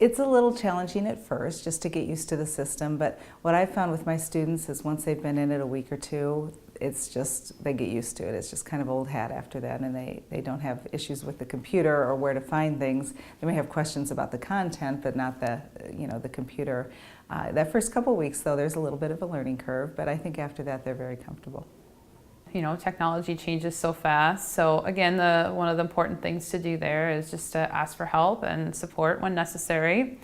It's a little challenging at first just to get used to the system, but what I've found with my students is once they've been in it a week or two, it's just, they get used to it. It's just kind of old hat after that, and they don't have issues with the computer or where to find things. They may have questions about the content, but not the, the computer. That first couple weeks, though, there's a little bit of a learning curve, but I think after that they're very comfortable. Technology changes so fast. So again, one of the important things to do there is just to ask for help and support when necessary.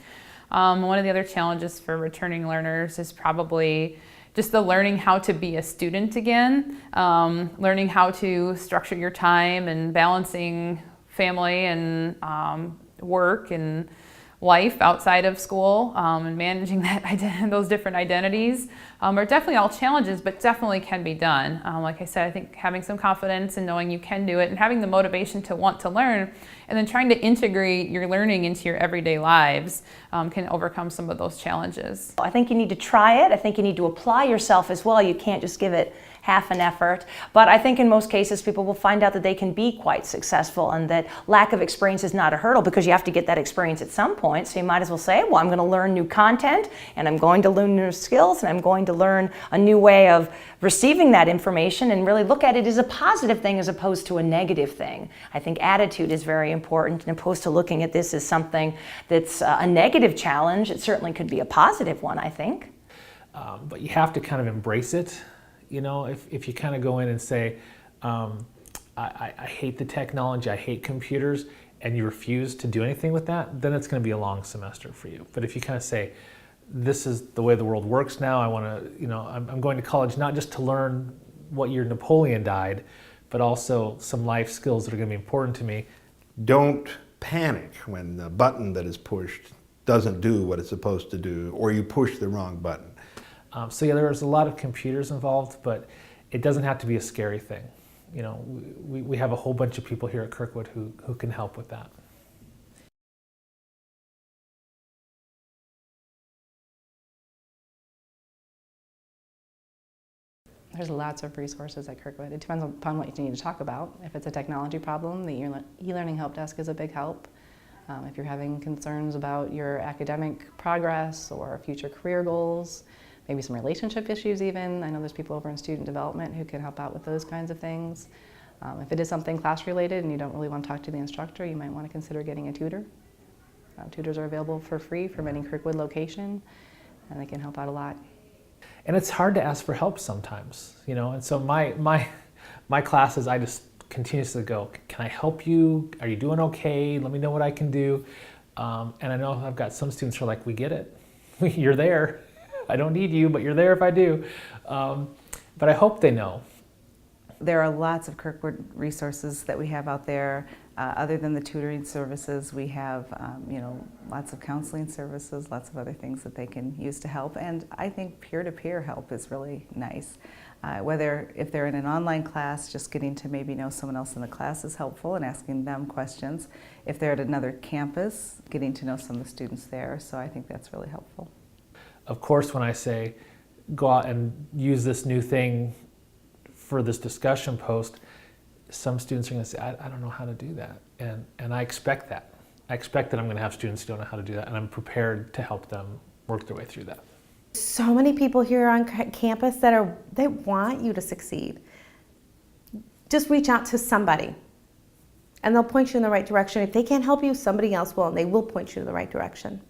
One of the other challenges for returning learners is probably just the learning how to be a student again, learning how to structure your time and balancing family and work and life outside of school, and managing those different identities are definitely all challenges, but definitely can be done. Like I said, I think having some confidence and knowing you can do it and having the motivation to want to learn and then trying to integrate your learning into your everyday lives can overcome some of those challenges. I think you need to try it. I think you need to apply yourself as well. You can't just give it half an effort. But I think in most cases people will find out that they can be quite successful and that lack of experience is not a hurdle because you have to get that experience at some point. So you might as well say, well, I'm going to learn new content and I'm going to learn new skills and I'm going to learn a new way of receiving that information and really look at it as a positive thing as opposed to a negative thing. I think attitude is very important, and opposed to looking at this as something that's a negative challenge, it certainly could be a positive one, I think. But you have to kind of embrace it. If you kind of go in and say, I hate the technology, I hate computers, and you refuse to do anything with that, then it's going to be a long semester for you. But if you kind of say, this is the way the world works now, I want to, I'm going to college not just to learn what year Napoleon died, but also some life skills that are going to be important to me. Don't panic when the button that is pushed doesn't do what it's supposed to do, or you push the wrong button. So yeah, there's a lot of computers involved, but it doesn't have to be a scary thing. We have a whole bunch of people here at Kirkwood who can help with that. There's lots of resources at Kirkwood. It depends upon what you need to talk about. If it's a technology problem, the e-learning help desk is a big help. If you're having concerns about your academic progress or future career goals, maybe some relationship issues even. I know there's people over in student development who can help out with those kinds of things. If it is something class related and you don't really want to talk to the instructor, you might want to consider getting a tutor. Tutors are available for free from any Kirkwood location, and they can help out a lot. And it's hard to ask for help sometimes, and so my classes, I just continuously go, can I help you? Are you doing okay? Let me know what I can do. And I know I've got some students who are like, we get it. You're there. I don't need you, but you're there if I do. But I hope they know. There are lots of Kirkwood resources that we have out there. Other than the tutoring services, we have lots of counseling services, lots of other things that they can use to help. And I think peer-to-peer help is really nice. Whether if they're in an online class, just getting to maybe know someone else in the class is helpful and asking them questions. If they're at another campus, getting to know some of the students there. So I think that's really helpful. Of course, when I say go out and use this new thing for this discussion post, some students are going to say, I don't know how to do that. And I expect that. I expect that I'm going to have students who don't know how to do that, and I'm prepared to help them work their way through that. So many people here on campus they want you to succeed. Just reach out to somebody and they'll point you in the right direction. If they can't help you, somebody else will, and they will point you in the right direction.